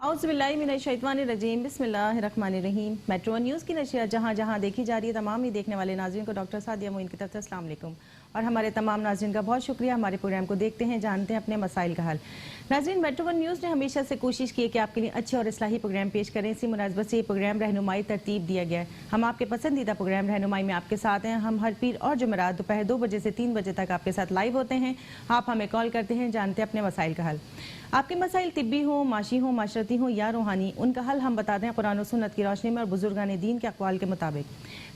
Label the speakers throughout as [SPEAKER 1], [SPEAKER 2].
[SPEAKER 1] औज़ुबिल्लाहिमिनश्शैतानिर्रजीम बिस्मिल्लाहिर्रहमानिर्रहीम। Metro one news की नशिया जहाँ जहाँ देखी जा रही है, तमाम ही देखने वाले नाज़रीन को डॉक्टर सादिया मोइन की तरफ से अस्सलाम वालेकुम। और हमारे तमाम नाज़रीन का बहुत शुक्रिया। हमारे प्रोग्राम को देखते हैं, जानते हैं अपने मसाइल का हल। नाज़रीन, मेट्रो वन न्यूज़ ने हमेशा से कोशिश की है कि आपके लिए अच्छे और इस्लाही प्रोग्राम पेश करें। इसी मुनासबत से ये प्रोग्राम रहनुमाई तरतीब दिया गया है। हम आपके पसंदीदा प्रोग्राम रहनुमाई में आपके साथ हैं। हम हर पीर और जुमेरात दोपहर 2 बजे से 3 बजे तक आपके साथ लाइव होते हैं। आप हमें कॉल करते हैं, जानते हैं अपने मसाइल का हल। आपके मसाइल तिब्बी हो, माशी हो, माशरती हो या रूहानी, उनका हल हम बताते हैं कुरान और सुन्नत की रोशनी में और बुजुर्गान दीन के अक़वाल के मुताबिक।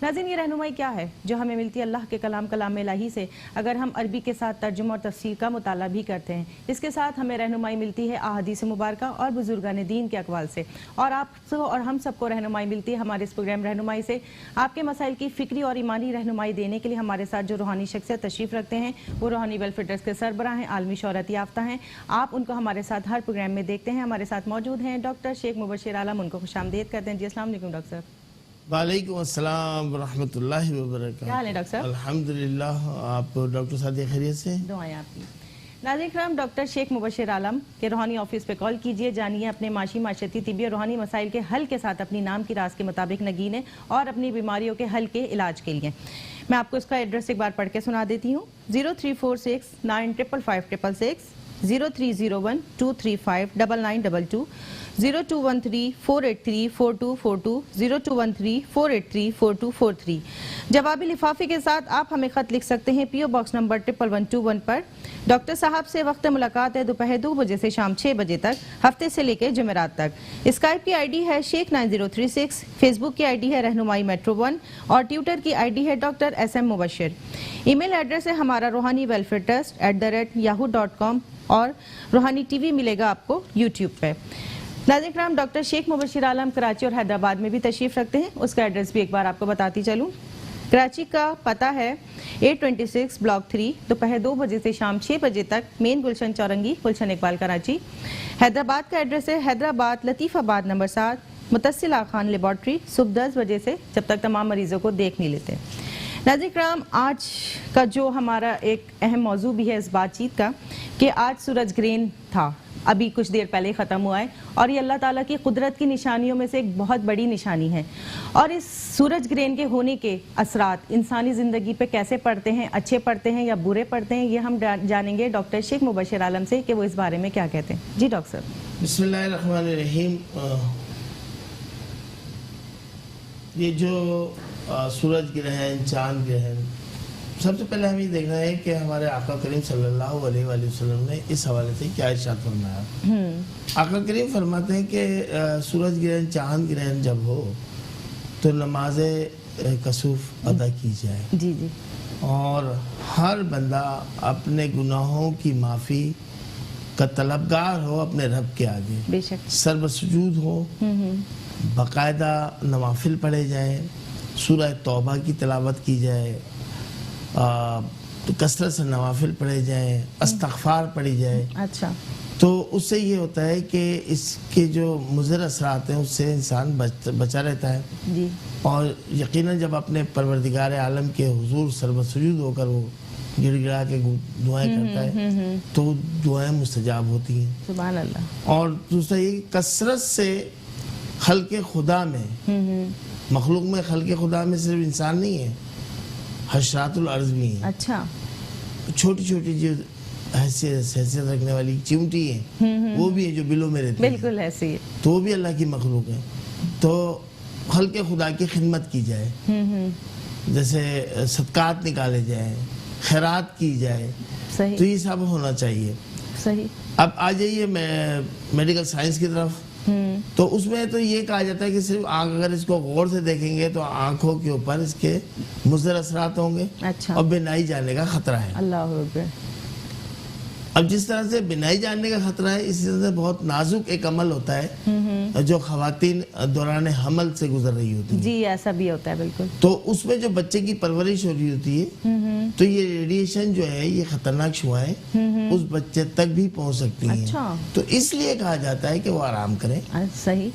[SPEAKER 1] नाज़रीन, ये रहनुमाई क्या है जो हमें मिलती है अल्लाह के कलाम इलाही से, अगर हम अरबी के साथ तर्जुमा और तफसीर का मुताला भी करते हैं। इसके साथ हमें रहनुमाई मिलती है अहादीस मुबारका और बुजुर्गान दीन के अक़वाल से, और आप सब और हम सबको रहनुमाई मिलती है हमारे इस प्रोग्राम रहनुमाई से। आपके मसाइल की फ़िक्री और ईमानी रहनुमाई देने के लिए हमारे साथ जो रूहानी शख्सियत तशरीफ़ रखते हैं वो रूहानी वेलफेयर ट्रस्ट के सरबराह हैं, आलमी शोहरत याफ्ता हैं। आप उनको हमारे साथ हर प्रोग्राम में देखते हैं। हमारे साथ मौजूद हैं डॉक्टर शेख मुबशिर आलम, उनको खुशामदीद करते हैं। जी अस्सलाम वालेकुम डॉक्टर साहब।
[SPEAKER 2] वालेकुम अस्सलाम वरहमतुल्लाहि वबरकातुहू।
[SPEAKER 1] क्या हाल है डॉक्टर साहब?
[SPEAKER 2] अल्हम्दुलिल्लाह। आप डॉक्टर सादिया खैरियत से?
[SPEAKER 1] दुआएं आपकी। नाज़रीन कराम, डॉक्टर शेख मुबशिर आलम के रूहानी ऑफिस पे कॉल कीजिए, जानिए अपने माशी, माशरती, तिब्बी और रूहानी मसाइल के हल के साथ अपनी नाम की रास के मुताबिक नगीने और अपनी बीमारियों के हल के इलाज के लिए। मैं आपको इसका एड्रेस एक बार पढ़ के सुना देती हूँ। 0346 955566, 0301 235 9922, 0213 483 4242, 0213 483 4243। जवाबी लिफाफे के साथ आप हमें ख़त लिख सकते हैं PO बॉक्स नंबर 11121 पर। डॉक्टर साहब से वक्त मुलाकात है दोपहर 2 बजे से शाम 6 बजे तक, हफ्ते से लेकर जुमेरात तक। स्काइप की ID है शेख 9036, फेसबुक की ID है रहनुमाई मेट्रो वन और ट्विटर की ID है doctor SM Mubashir. Email address है हमारा रूहानी वेलफेयर ट्रस्ट @yahoo.com और रूहानी TV मिलेगा आपको YouTube पे। नाज़रीन कराम, डॉक्टर शेख मुबशिर आलम कराची और हैदराबाद में भी तशरीफ़ रखते हैं। उसका एड्रेस भी एक बार आपको बताती चलूँ। कराची का पता है 826 ब्लॉक 3, दोपहर 2 बजे से शाम 6 बजे तक, मेन गुलशन चौरंगी, गुलशन इकबाल कराची। हैदराबाद का एड्रेस है हैदराबाद लतीफ़ाबाद नंबर 7, मुतस्सिला खान लेबॉर्ट्री, सुबह 10 बजे से, जब तक तमाम मरीज़ों को देख नहीं लेते। नाज़रीन कराम, आज का जो हमारा एक अहम मौजू भी है इस बातचीत का कि आज सूरज ग्रहण था, अभी कुछ देर पहले ख़त्म हुआ है, और ये अल्लाह ताला की कुदरत की निशानियों में से एक बहुत बड़ी निशानी है। और इस सूरज ग्रहण के होने के असरात इंसानी ज़िंदगी पे कैसे पड़ते हैं, अच्छे पड़ते हैं या बुरे पड़ते हैं, ये हम जानेंगे डॉक्टर शेख मुबशिर आलम से कि वो इस बारे में क्या कहते हैं। जी डॉक्टर साहब।
[SPEAKER 2] बिस्मिल्लाहिर्रहमानिर्रहीम। ये जो सूरज ग्रहण, चांद ग्रहण, सबसे पहले हम ये देखना है कि हमारे आका करीम सल्लल्लाहु अलैहि वसल्लम ने इस हवाले से क्या इरशाद फरमाया। आका करीम फरमाते हैं कि सूरज ग्रहण, चांद ग्रहण जब हो तो नमाज कसूफ अदा की जाए।
[SPEAKER 1] जी जी।
[SPEAKER 2] और हर बंदा अपने गुनाहों की माफ़ी का तलबगार हो अपने रब के आगे,
[SPEAKER 1] बेशक
[SPEAKER 2] सर्वसुजूद हो, बाकायदा नवाफिल पढ़े जाए, सूरह तौबा की तिलावत की जाए, तो कसरत से नवाफिल पढ़े जाए, इस्तग़फ़ार पढ़ी जाए।
[SPEAKER 1] अच्छा।
[SPEAKER 2] तो उससे ये होता है कि इसके जो मुज़र असरात हैं उससे इंसान बचा रहता है।
[SPEAKER 1] जी। और
[SPEAKER 2] यकीनन जब अपने परवरदिगार आलम के हुजूर सर्वसुजूद होकर वो गिड़गिड़ा के दुआएं करता है तो दुआएं मुस्तजाब होती हैं।
[SPEAKER 1] सुभान अल्लाह।
[SPEAKER 2] और दूसरा ये कसरत से खल्क़े खुदा में, मखलूक में खल्क़े खुदा में सिर्फ इंसान नहीं है, हशरातुल अर्ज़ भी हैं।
[SPEAKER 1] अच्छा।
[SPEAKER 2] छोटी छोटी जो हैसियत रखने वाली चिमटी है वो भी है जो बिलों में रहती है,
[SPEAKER 1] बिल्कुल ऐसी है,
[SPEAKER 2] तो वो भी अल्लाह की मखलूक है। तो खल्क़े खुदा की खिदमत की जाए, जैसे सदकात निकाले जाए, खैरात की जाए।
[SPEAKER 1] सही।
[SPEAKER 2] तो ये सब होना चाहिए।
[SPEAKER 1] सही।
[SPEAKER 2] अब आ जाइए मेडिकल साइंस की तरफ। तो उसमें तो ये कहा जाता है कि सिर्फ आँख, अगर इसको गौर से देखेंगे तो आंखों के ऊपर इसके मुज़र असरात होंगे।
[SPEAKER 1] अच्छा।
[SPEAKER 2] और बिनाई जाने का खतरा है।
[SPEAKER 1] अल्लाह अकबर।
[SPEAKER 2] अब जिस तरह से बिनाई जानने का खतरा है, इसी तरह से बहुत नाजुक एक अमल होता है जो खवातीन दौरान हमल से गुजर रही होती है।
[SPEAKER 1] जी, ऐसा भी होता है बिल्कुल।
[SPEAKER 2] तो उसमें जो बच्चे की परवरिश हो रही होती है तो ये रेडिएशन जो है, ये खतरनाक शुआएं उस बच्चे तक भी पहुंच सकती हैं।
[SPEAKER 1] अच्छा।
[SPEAKER 2] तो इसलिए कहा जाता है कि वो आराम करें,
[SPEAKER 1] सही,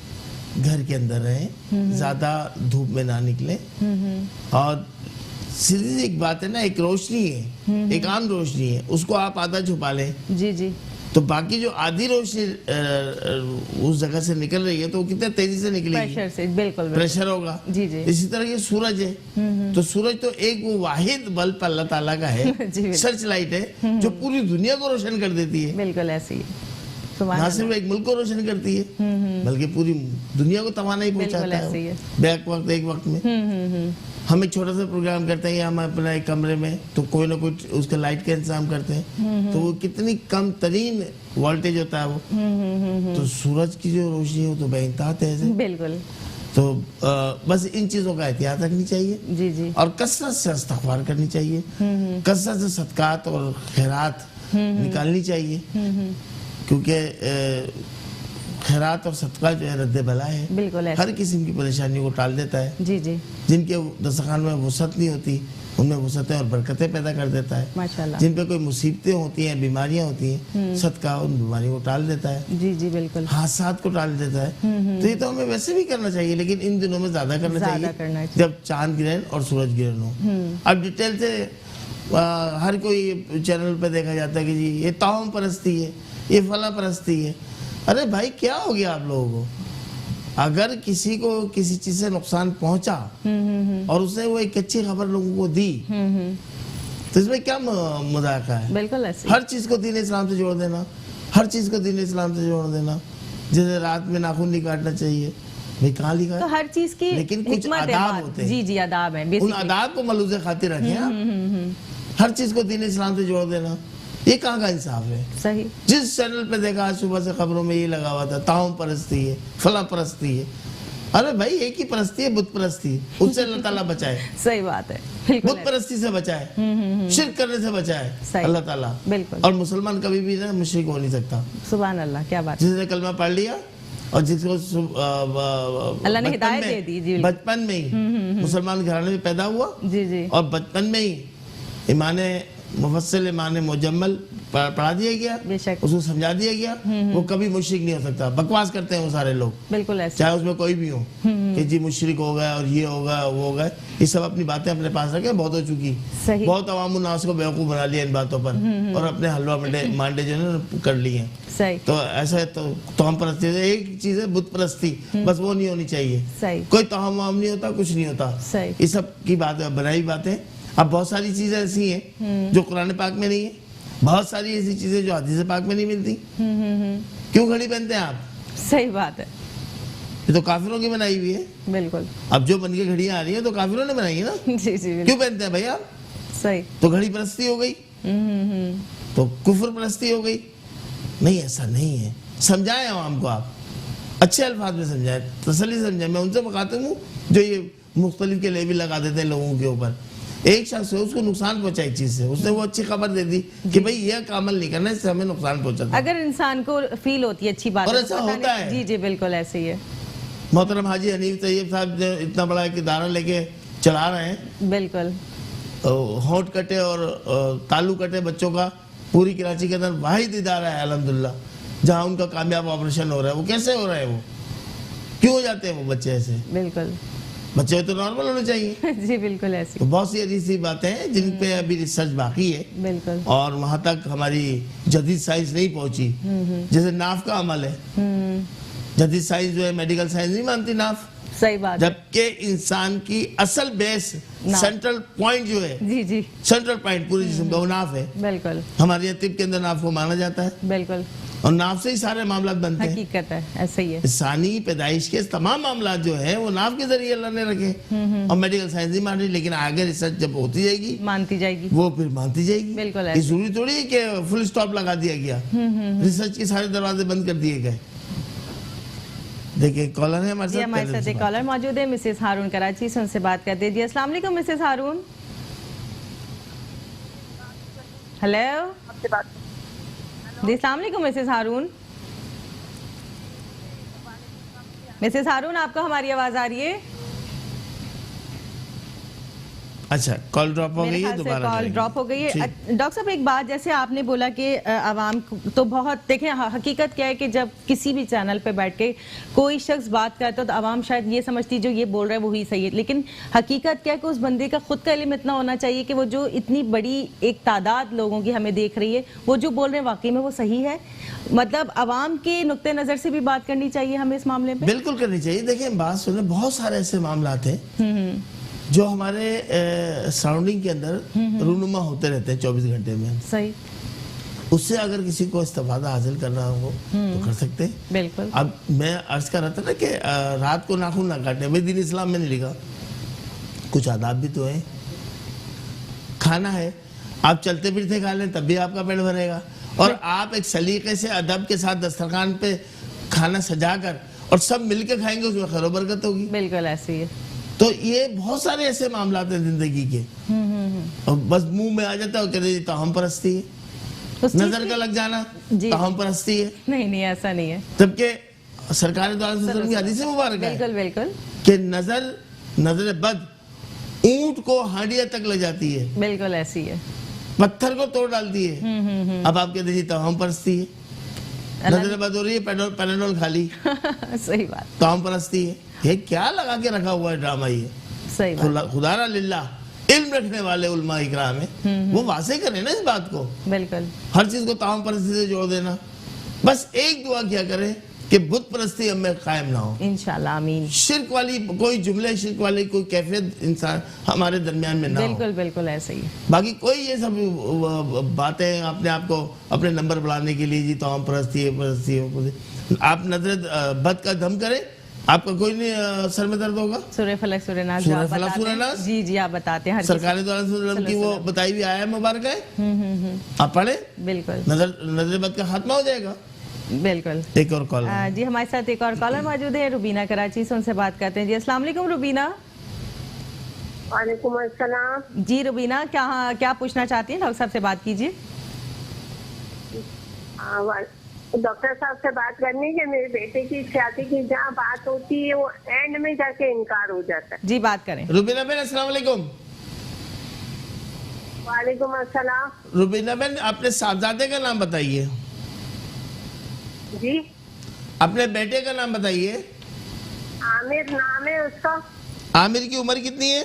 [SPEAKER 2] घर के अंदर रहें, ज्यादा धूप में ना निकले। और सीधी सी एक बात है ना, एक रोशनी है, एक आम रोशनी है, उसको आप आधा छुपा लें।
[SPEAKER 1] जी जी।
[SPEAKER 2] तो बाकी जो आधी रोशनी उस जगह से निकल रही है तो वो कितने तेजी से निकलेगी,
[SPEAKER 1] प्रेशर से, बिल्कुल
[SPEAKER 2] प्रेशर होगा।
[SPEAKER 1] जी जी
[SPEAKER 2] इसी तरह ये सूरज है, तो सूरज तो एक वो वाहिद बल्ब अल्लाह ताला का है,
[SPEAKER 1] जी, बिल्कुल।
[SPEAKER 2] सर्च लाइट है जो पूरी दुनिया को रोशन कर देती है।
[SPEAKER 1] बिल्कुल ऐसे ही है।
[SPEAKER 2] ना
[SPEAKER 1] सुभान
[SPEAKER 2] सिर्फ एक मुल्क को रोशन करती है बल्कि पूरी दुनिया को तवानाई पहुंचाता
[SPEAKER 1] ऐसे ही
[SPEAKER 2] है
[SPEAKER 1] है।
[SPEAKER 2] बैक वक्त एक वक्त में। हम एक छोटा सा प्रोग्राम करते हैं हम अपना एक कमरे में, तो कोई ना कोई उसका लाइट का इंतजाम करते हैं, तो वो कितनी कम तरीन वोल्टेज होता है वो। तो सूरज की जो रोशनी है वो तो बेइंतहा तेज है।
[SPEAKER 1] बिल्कुल
[SPEAKER 2] तो बस इन चीज़ों का एहतियात रखनी चाहिए
[SPEAKER 1] जी जी
[SPEAKER 2] और कसरत से इस्तग़फ़ार करनी चाहिए, कसरत से सदक़ात और खैरात निकालनी चाहिए, क्योंकि खैरात और सदका जो है रद्द बला है,
[SPEAKER 1] बिल्कुल ऐसे
[SPEAKER 2] हर किस्म की परेशानियों को टाल देता है।
[SPEAKER 1] जी जी
[SPEAKER 2] जिनके दस्तरखान में वसअत नहीं होती उनमें वसअतें और बरकतें पैदा कर देता है।
[SPEAKER 1] माशाल्लाह।
[SPEAKER 2] जिन पे कोई मुसीबतें होती हैं, बीमारियां होती हैं, सदका उन बीमारियों को टाल देता है,
[SPEAKER 1] जी जी बिल्कुल
[SPEAKER 2] हादसात को टाल देता है। तो ये तो हमें वैसे भी करना चाहिए, लेकिन इन दिनों में ज्यादा करना
[SPEAKER 1] ज़्यादा करना
[SPEAKER 2] चाहिए जब चांद ग्रहण और सूरज ग्रहण हो। अब डिटेल से हर कोई चैनल पे देखा जाता है कि जी ये ताउम परस्ती है, ये फला परस्ती है। अरे भाई क्या हो गया आप लोगों को? अगर किसी को किसी चीज से नुकसान पहुंचा और उसने वो एक अच्छी खबर लोगों को दी, तो इसमें क्या मजाका है?
[SPEAKER 1] बिल्कुल ऐसे
[SPEAKER 2] हर चीज को दीन इस्लाम से जोड़ देना, हर चीज को दीन इस्लाम से जोड़ देना। जैसे रात में नाखून नहीं काटना चाहिए, भाई कहाँ लिखा
[SPEAKER 1] तो
[SPEAKER 2] है?
[SPEAKER 1] हर चीज की
[SPEAKER 2] लेकिन कुछ
[SPEAKER 1] हिकमत है
[SPEAKER 2] आदाब
[SPEAKER 1] बात।
[SPEAKER 2] होते हैं।
[SPEAKER 1] जी जी आदाब है
[SPEAKER 2] उन
[SPEAKER 1] बेसिकली।
[SPEAKER 2] आदाब को मलूज़े खातिर रखें आप। हर चीज को दीन इस्लाम से जोड़ देना, ये कहाँ का इंसाफ है?
[SPEAKER 1] सही
[SPEAKER 2] जिस चैनल पे देखा आज सुबह से खबरों में ये लगा हुआ था ताउम परस्ती है, फला परस्ती है। अरे भाई एक ही परस्ती है, बुत परस्ती, उससे अल्लाह ताला बचाए,
[SPEAKER 1] सही बात है बिल्कुल
[SPEAKER 2] बुत परस्ती से बचाए, शिर्क करने से बचाए
[SPEAKER 1] सही।
[SPEAKER 2] अल्लाह ताला।
[SPEAKER 1] बिल्कुल
[SPEAKER 2] और मुसलमान कभी भी ना मुशरिक हो नहीं सकता।
[SPEAKER 1] सुभान अल्लाह, क्या बात
[SPEAKER 2] जिसने कलमा पढ़ लिया और जिसको
[SPEAKER 1] अल्लाह ने हिदायत दे दी जी।
[SPEAKER 2] बचपन में ही मुसलमान घराने में पैदा हुआ
[SPEAKER 1] जी जी
[SPEAKER 2] और बचपन में ही ईमान मुफस्सिल ईमान मुजम्मल पढ़ा दिया गया,
[SPEAKER 1] बेशक
[SPEAKER 2] उसको समझा दिया गया, वो कभी मुशरिक नहीं हो सकता। बकवास करते हैं वो सारे लोग,
[SPEAKER 1] बिल्कुल ऐसे
[SPEAKER 2] चाहे उसमें कोई भी हो कि जी मुशरिक हो गया और ये होगा वो होगा, ये सब अपनी बातें अपने पास रखे, बहुत हो चुकी।
[SPEAKER 1] सही
[SPEAKER 2] बहुत अवाम उन्नास को बेवकूफ़ बना लिया इन बातों पर और अपने हलवा मांडे जो है ना कर लिए हैं।
[SPEAKER 1] सही
[SPEAKER 2] तो ऐसा है तो हम परस्ती एक चीज है बुत परस्ती, बस वो नहीं होनी चाहिए।
[SPEAKER 1] सही
[SPEAKER 2] कोई तहम वाम नहीं होता, कुछ नहीं होता।
[SPEAKER 1] सही
[SPEAKER 2] ये सब की बात है, बनाई बातें। अब बहुत सारी चीजें ऐसी हैं जो कुरान पाक में नहीं है, बहुत सारी ऐसी चीजें जो हदीस पाक में नहीं मिलती। क्यों घड़ी पहनते हैं आप?
[SPEAKER 1] सही बात है
[SPEAKER 2] ये तो काफिरों की बनाई हुई है।
[SPEAKER 1] बिल्कुल
[SPEAKER 2] अब जो बन के घड़ियां आ रही है तो काफिरों ने बनाई है ना।
[SPEAKER 1] जी जी बिल्कुल
[SPEAKER 2] क्यों पहनते हैं भाई आप?
[SPEAKER 1] सही
[SPEAKER 2] तो घड़ी परस्ती हो गई, तो कुफर परस्ती हो गई। नहीं, ऐसा नहीं है। समझाएं आवाम को, आप अच्छे अल्फाज में समझाएं, तसल्ली समझाएं। मैं उनसे बकाता हूँ जो ये मुख्तलिफ के लेबल लगा देते हैं लोगों के ऊपर। एक शख्स है उसको नुकसान पहुंचा एक चीज से, उसने वो अच्छी खबर दे दी कि भाई यह कामल नहीं करना, इससे हमें नुकसान पहुंचा था।
[SPEAKER 1] अगर इंसान को फील होती है अच्छी बात
[SPEAKER 2] और
[SPEAKER 1] है,
[SPEAKER 2] ऐसा
[SPEAKER 1] तो पता
[SPEAKER 2] होता
[SPEAKER 1] नहीं-
[SPEAKER 2] है।
[SPEAKER 1] जी जी बिल्कुल ऐसे ही है
[SPEAKER 2] मोहतरम हाजी हनीफ तैयब साहब जो इतना बड़ा एक इदारा लेके चला रहे हैं,
[SPEAKER 1] बिल्कुल
[SPEAKER 2] होंठ कटे और तालू कटे बच्चों का पूरी कराची के अंदर वाहिद इदारा है अल्हम्दुलिल्लाह जहाँ उनका कामयाब ऑपरेशन हो रहा है। वो कैसे हो रहा है? वो क्यों हो जाते हैं वो बच्चे ऐसे?
[SPEAKER 1] बिल्कुल
[SPEAKER 2] बच्चे तो नॉर्मल होने चाहिए।
[SPEAKER 1] जी बिल्कुल ऐसी
[SPEAKER 2] तो बहुत सी ऐसी बातें हैं जिन पे अभी रिसर्च बाकी है
[SPEAKER 1] बिल्कुल
[SPEAKER 2] और वहां तक हमारी जदीद साइंस नहीं पहुंची। जैसे नाफ का अमल है, जदीद साइंस जो है मेडिकल साइंस नहीं मानती नाफ,
[SPEAKER 1] सही बात है
[SPEAKER 2] जबकि इंसान की असल बेस
[SPEAKER 1] नाफ।
[SPEAKER 2] सेंट्रल पॉइंट जो है,
[SPEAKER 1] जी जी
[SPEAKER 2] सेंट्रल पॉइंट पूरे जिस्म का वो नाफ है।
[SPEAKER 1] बिल्कुल
[SPEAKER 2] हमारे यहाँ तिब के अंदर नाफ को माना जाता है
[SPEAKER 1] बिल्कुल
[SPEAKER 2] और नाफ से ही सारे मामला बनते हैं।
[SPEAKER 1] हकीकत है ऐसे ही है
[SPEAKER 2] इंसानी पैदाइश के तमाम मामला जो है वो नाफ के जरिए अल्लाह ने रखे और मेडिकल साइंस नहीं मान रही, लेकिन आगे रिसर्च जब होती जाएगी
[SPEAKER 1] मानती जाएगी
[SPEAKER 2] वो फिर मानती जाएगी।
[SPEAKER 1] बिल्कुल
[SPEAKER 2] ये
[SPEAKER 1] ऐसे।
[SPEAKER 2] जरूरी थोड़ी है कि फुल स्टॉप लगा दिया गया, रिसर्च के सारे दरवाजे बंद कर दिए गए। देखिए कॉलर है हमारे
[SPEAKER 1] जी
[SPEAKER 2] साथ,
[SPEAKER 1] हमारे
[SPEAKER 2] पहले
[SPEAKER 1] साथ
[SPEAKER 2] से
[SPEAKER 1] एक
[SPEAKER 2] बात।
[SPEAKER 1] कॉलर मौजूद है, मिसेस हारून कराची से, उनसे बात करते हैं। जी अस्सलाम वालेकुम मिसेस हारून। हेलो जी अस्सलाम वालेकुम मिसेस हारून। मिसेस हारून आपको हमारी आवाज आ रही है?
[SPEAKER 2] अच्छा कॉल ड्रॉप हो
[SPEAKER 1] मेरे
[SPEAKER 2] गई है,
[SPEAKER 1] ख्याल से
[SPEAKER 2] दोबारा
[SPEAKER 1] कॉल
[SPEAKER 2] करेंगे।
[SPEAKER 1] ड्रॉप हो गई है।
[SPEAKER 2] ठीक।
[SPEAKER 1] डॉक्टर साहब एक बात, जैसे आपने बोला कि आवाम तो बहुत देखें, हकीकत क्या है कि जब किसी भी चैनल पे बैठ के कोई शख्स बात करता है तो आवाम शायद ये समझती जो ये बोल रहा है वही सही है, लेकिन हकीकत क्या है कि उस बंदे का खुद का इल्म इतना होना चाहिए कि वो जो इतनी बड़ी एक तादाद लोगों की हमें देख रही है वो जो बोल रहे हैं वाकई में वो सही है। मतलब अवाम के नुक्ते नजर से भी बात करनी चाहिए हमें इस मामले पे।
[SPEAKER 2] बिल्कुल करनी चाहिए। देखिए बात सुने, बहुत सारे ऐसे मामलात हैं जो हमारे सराउंडिंग के अंदर रूनुमा होते रहते हैं 24 घंटे में।
[SPEAKER 1] सही।
[SPEAKER 2] उससे अगर किसी को इस्तेफादा हासिल करना हो तो कर सकते हैं।
[SPEAKER 1] बिल्कुल।
[SPEAKER 2] अब मैं अर्ज कर रहा था ना कि रात को नाखून ना काटे, भाई दीन इस्लाम में नहीं लिखा, कुछ आदाब भी तो है। खाना है, आप चलते फिरते खा लें तब भी आपका पेट भरेगा, और आप एक सलीके से अदब के साथ दस्तरखान पे खाना सजाकर और सब मिलकर खाएंगे, उसमें खैर बरकत होगी।
[SPEAKER 1] बिल्कुल ऐसे ही है।
[SPEAKER 2] तो ये बहुत सारे ऐसे मामला हैं जिंदगी के, और बस मुंह में आ जाता है, कहते तो हम परस्ती है, नजर का लग जाना तो हम परस्ती है।
[SPEAKER 1] नहीं नहीं ऐसा नहीं है,
[SPEAKER 2] जबकि सरकार द्वारा की हदीस मुबारक है
[SPEAKER 1] बिल्कुल बिल्कुल
[SPEAKER 2] कि नजर बद ऊंट को हांडिया तक ले जाती है,
[SPEAKER 1] बिल्कुल ऐसी है,
[SPEAKER 2] पत्थर को तोड़ डालती है। अब आप कहते तो हम परस्ती है, नजर बद हो रही है, पैनाडोल खा ली
[SPEAKER 1] सही बात,
[SPEAKER 2] तो हम परस्ती है। ये क्या लगा के रखा हुआ है ड्रामा ये।
[SPEAKER 1] सही बात।
[SPEAKER 2] खुदारा लिल्लाह इल्म रखने वाले उलमा इकराम है, वो वाज़ेह करें ना इस बात को।
[SPEAKER 1] बिल्कुल।
[SPEAKER 2] हर चीज को ताम परस्ती से जोड़ देना। बस एक दुआ क्या करें कि बुत परस्ती हमें कायम ना हो,
[SPEAKER 1] इंशाल्लाह आमीन।
[SPEAKER 2] शिर्क वाली कोई जुमले, शिर्क वाली कोई कैफियत इंसान हमारे दरमियान में ना हो।
[SPEAKER 1] बिल्कुल बिल्कुल ऐसे ही।
[SPEAKER 2] बाकी कोई ये सब बातें अपने आप को अपने नंबर बढ़ाने के लिए जी तो हम परस्ती है, आप नजर बद का दम करें, आपका कोई नहीं सर में दर्द होगा।
[SPEAKER 1] सूरह फलक सूरह नास
[SPEAKER 2] सूरह फलक सूरह नास,
[SPEAKER 1] जी जी आप बताते हैं,
[SPEAKER 2] सरकार द्वारा की वो बताई हुई आया मुबारक है, आप पढ़े,
[SPEAKER 1] बिल्कुल
[SPEAKER 2] नजर बद का खात्मा हो जाएगा।
[SPEAKER 1] बिल्कुल।
[SPEAKER 2] एक और कॉल
[SPEAKER 1] जी हमारे साथ एक और कॉलर मौजूद है, रुबीना कराची से, उनसे बात करते हैं। जी अस्सलाम वालेकुम रुबीना।
[SPEAKER 3] वालेकुम अस्सलाम।
[SPEAKER 1] जी रुबीना क्या पूछना चाहती हैं, डॉक्टर साहब से बात कीजिए।
[SPEAKER 3] डॉक्टर साहब से बात करनी है, मेरे बेटे की शादी की जहाँ बात होती है वो एंड में जाके इनकार हो जाता है।
[SPEAKER 1] जी बात करें।
[SPEAKER 2] रुबीना बेन अस्सलाम वालेकुम।
[SPEAKER 3] वालेकुम अस्सलाम।
[SPEAKER 2] रुबीना बेन अपने साहबजादे का नाम बताइए।
[SPEAKER 3] जी
[SPEAKER 2] अपने बेटे का नाम बताइए।
[SPEAKER 3] आमिर नाम है उसका।
[SPEAKER 2] आमिर की उम्र कितनी है?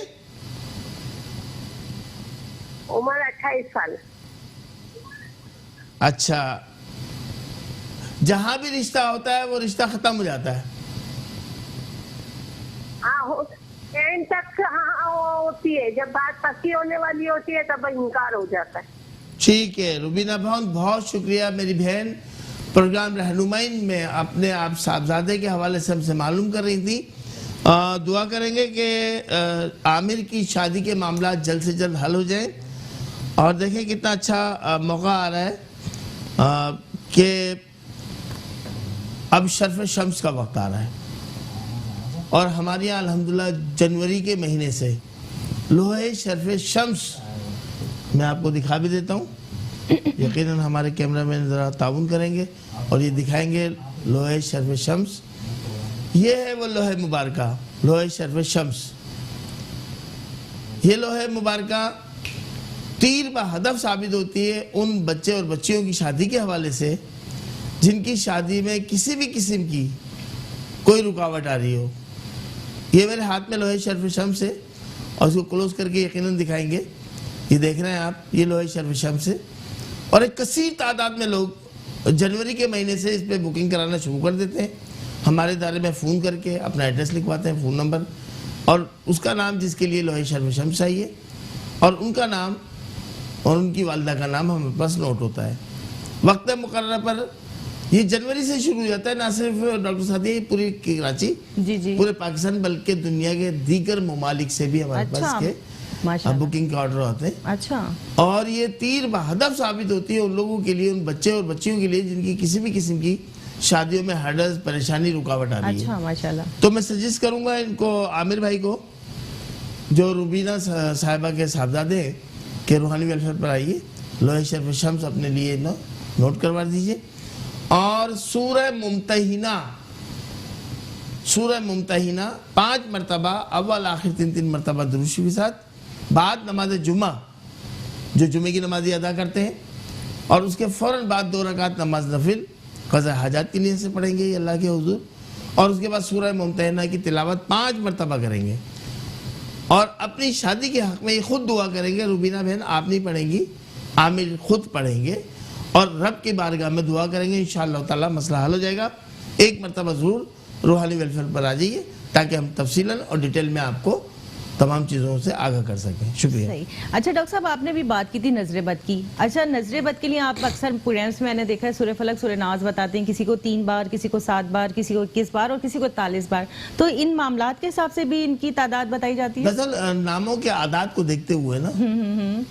[SPEAKER 3] उम्र 28 साल।
[SPEAKER 2] अच्छा, जहां भी रिश्ता होता है वो रिश्ता खत्म हो जाता है।
[SPEAKER 3] हाँ एंड तक हाँ होती है, जब बात पक्की होने वाली होती है तब इनकार हो जाता है।
[SPEAKER 2] ठीक है रुबीना बहुत बहुत शुक्रिया मेरी बहन, प्रोग्राम रहनुमाइन में अपने आप साहबजादे के हवाले से हमसे मालूम कर रही थी। दुआ करेंगे कि आमिर की शादी के मामला जल्द से जल्द हल हो जाए, और देखें कितना अच्छा मौका आ रहा है कि अब शर्फ शम्स का वक्त आ रहा है, और हमारे यहाँ अल्हम्दुलिल्लाह जनवरी के महीने से लोहे शर्फ शम्स मैं आपको दिखा भी देता हूँ। यकीनन हमारे कैमरामैन ज़रा ताउन करेंगे और ये दिखाएंगे लोहे शर्फ शम्स। ये है वो लोहे मुबारका, लोहे शर्फ शम्स। ये लोहे मुबारका तीर व हदफ साबित होती है उन बच्चे और बच्चियों की शादी के हवाले से जिनकी शादी में किसी भी किस्म की कोई रुकावट आ रही हो। ये मेरे हाथ में लोहे शर्फ शम्स है, और इसको क्लोज करके यकीनन दिखाएंगे। ये देख रहे हैं आप, ये लोहे शर्फ शम्स है, और एक कसीर तादाद में लोग जनवरी के महीने से इस पर बुकिंग कराना शुरू कर देते हैं। हमारे इदारे में फ़ोन करके अपना एड्रेस लिखवाते हैं, फ़ोन नंबर और उसका नाम जिसके लिए लोहे शर्फ शम्स चाहिए, और उनका नाम और उनकी वालदा का नाम हमें पास नोट होता है। वक्त मुकर्रर पर ये जनवरी से शुरू हो जाता है, ना सिर्फ डॉक्टर साथी पूरी कराची,
[SPEAKER 1] जी जी
[SPEAKER 2] पूरे पाकिस्तान बल्कि दुनिया के दीगर ममालिक से भी हमारे पास के बुकिंग का ऑर्डर आते हैं।
[SPEAKER 3] अच्छा।
[SPEAKER 2] और ये तीर व हदफ साबित होती है उन लोगों के लिए, उन बच्चे और बच्चियों के लिए जिनकी किसी भी किस्म की शादियों में हर्डल्स, परेशानी, रुकावट आ रही है।
[SPEAKER 3] अच्छा माशाल्लाह।
[SPEAKER 2] तो मैं सजेस्ट करूंगा इनको, आमिर भाई को, जो रुबीना साहिबा के साहबजादे के रूहानी वेलफेयर पर आइए, लोहे शर्फ शम्स अपने लिए नोट करवा दीजिए। और सूरह मुमतहिना 5 मरतबा अव्वल आखिर 3 मरतबा दुरूद शरीफ के साथ, बाद नमाज जुमा जो जुमे की नमाज़ी अदा करते हैं, और उसके फ़ौरन बाद 2 रकात नमाज नफिल क़ज़ा हाजात की नीयत से पढ़ेंगे अल्लाह के हुज़ूर, और उसके बाद सूरह मुमतहिना की तिलावत 5 मरतबा करेंगे। और अपनी शादी के हक़ में ये खुद दुआ करेंगे। रुबीना बहन आप नहीं पढ़ेंगी, आमिर खुद पढ़ेंगे, और रब की बारगाह में दुआ करेंगे, इंशाअल्लाह ताला मसला हल हो जाएगा। एक मरतबा ज़रूर रूहानी वेलफेयर पर आ जाइए ताकि हम तफसीलन और डिटेल में आपको तमाम चीज़ों से आगाह कर सकें। शुक्रिया।
[SPEAKER 1] सही। अच्छा डॉक्टर साहब, आपने भी बात की थी नजर बद की। अच्छा, नजर बद के लिए आप अक्सर प्रोग्राम्स में मैंने देखा है सूरह फलक सूरह नाज बताते हैं, किसी को 3 बार, किसी को 7 बार, किसी को 21 बार और किसी को 43 बार। तो इन मामलात के हिसाब से भी इनकी तादाद बताई जाती है?
[SPEAKER 2] दरअसल नामों के आदात को देखते हुए ना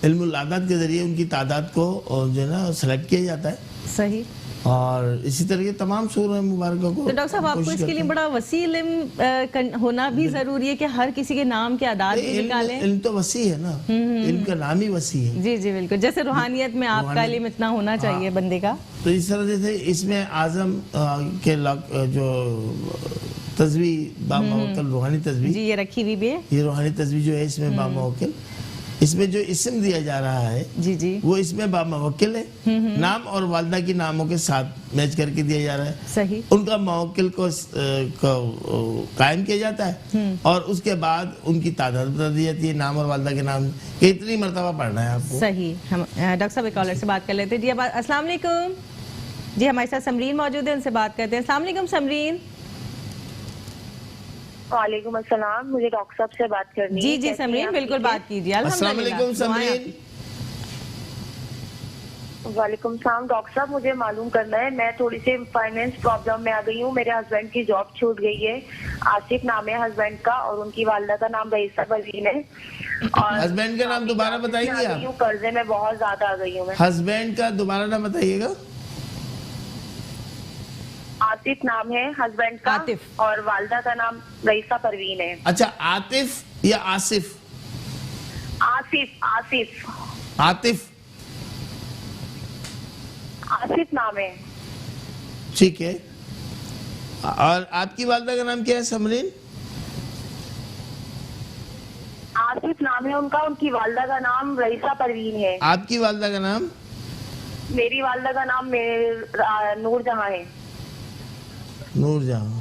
[SPEAKER 2] इल्मुल आदात के जरिए उनकी तादाद को जो है ना सेलेक्ट किया जाता है।
[SPEAKER 1] सही।
[SPEAKER 2] और इसी तरह के तमाम सूरह मुबारक को।
[SPEAKER 1] तो डॉक्टर साहब, आपको इसके लिए बड़ा वसी इल्म होना भी जरूरी है कि हर किसी के नाम के आदात भी निकालें।
[SPEAKER 2] इल्म तो वसी है ना, इल्म का नाम ही वसी है।
[SPEAKER 1] जी जी बिल्कुल, जैसे रूहानियत में आपका इल्म इतना होना चाहिए बंदे का।
[SPEAKER 2] तो इस तरह जैसे इसमें आजम के जो तस्वी बामवक्कल रूहानी तस्वी,
[SPEAKER 1] जी ये रखी हुई भी है,
[SPEAKER 2] ये रूहानी तस्वी जो है इसमें बामवक्कल, इसमें जो इस्म दिया जा रहा है
[SPEAKER 1] जी जी
[SPEAKER 2] वो इसमें बामवक्किल है। नाम और वालिदा के नामों के साथ मैच करके दिया जा रहा है।
[SPEAKER 1] सही।
[SPEAKER 2] उनका मवक्किल को कायम किया जाता है और उसके बाद उनकी तादाद बता दी जाती है, नाम और वालिदा के नाम कि इतनी मरतबा पढ़ना है आपको।
[SPEAKER 1] सही। हम डॉक्टर साहब एक कॉलर से बात कर लेते हैं। जी अस्सलाम वालेकुम। जी हमारे साथ समरीन मौजूद है, उनसे बात करते हैं। अस्सलाम वालेकुम समरीन।
[SPEAKER 4] वालेकुम अस्सलाम, मुझे डॉक्टर साहब से बात करनी
[SPEAKER 1] जी
[SPEAKER 4] है।
[SPEAKER 1] जी समरीन बिल्कुल बात कीजिए।
[SPEAKER 2] अस्सलाम वालेकुम समरीन।
[SPEAKER 4] वालेकुम सलाम डॉक्टर साहब, मुझे मालूम करना है, मैं थोड़ी सी फाइनेंस प्रॉब्लम में आ गई हूँ। मेरे हस्बैंड की जॉब छूट गई है। आसिफ नाम है हस्बैंड का और उनकी वालिदा का नाम रईसा परवीन है। और
[SPEAKER 2] हस्बैंड का नाम दोबारा बताइए आप।
[SPEAKER 4] कर्जे में बहुत ज्यादा आ गई हूँ मैं।
[SPEAKER 2] हस्बैंड का दोबारा नाम बताइएगा।
[SPEAKER 4] आसिफ नाम है हस्बैंड का
[SPEAKER 1] आतिफ।
[SPEAKER 4] और वालिदा का नाम रईसा परवीन है।
[SPEAKER 2] अच्छा, आतिफ या आसिफ?
[SPEAKER 4] आसिफ आसिफ
[SPEAKER 2] आतिफ,
[SPEAKER 4] आसिफ नाम है।
[SPEAKER 2] ठीक है। और आपकी वालिदा का नाम क्या है समरीन?
[SPEAKER 4] आसिफ नाम है उनका, उनकी वालिदा का नाम रईसा परवीन है।
[SPEAKER 2] आपकी वालिदा का नाम?
[SPEAKER 4] मेरी वालिदा का नाम नूरजहां है।
[SPEAKER 2] नूरजहां।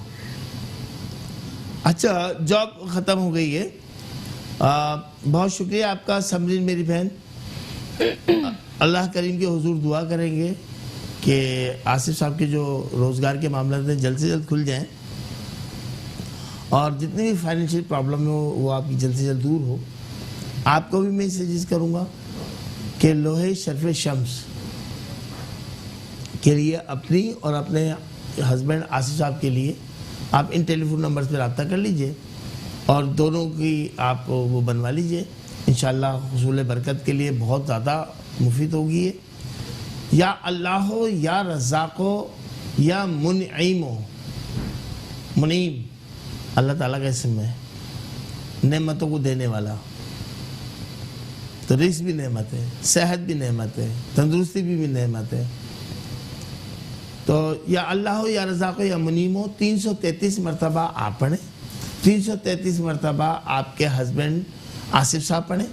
[SPEAKER 2] अच्छा, जॉब खत्म हो गई है। बहुत शुक्रिया आपका समरीन मेरी बहन। अल्लाह करीम के हुजूर दुआ करेंगे कि आसिफ साहब के जो रोज़गार के मामले हैं जल्द से जल्द खुल जाएं और जितनी भी फाइनेंशियल प्रॉब्लम हो वो आपकी जल्द से जल्द दूर हो। आपको भी मैं सजेस्ट करूँगा कि लोहे शर्फ शम्स के लिए अपनी और अपने हस्बैंड आसिफ साहब के लिए आप इन टेलीफोन नंबर्स पर रब्ता कर लीजिए और दोनों की आप वो बनवा लीजिए। इंशाअल्लाह हुसूल बरकत के लिए बहुत ज़्यादा मुफीद होगी ये। या अल्लाहो या रज़ाको या मुनईमो, मुनीम अल्लाह ताला का इसम है, नेमतों को देने वाला। तो रिस्क भी नेमत है, सेहत भी नेमत है, तंदुरुस्ती भी नेमत है। तो या अल्लाह या रज़ाको या मुनीमो 333 मरतबा आप पढ़ें, 333 मरतबा आपके हस्बैंड आसिफ साहब पढ़ें।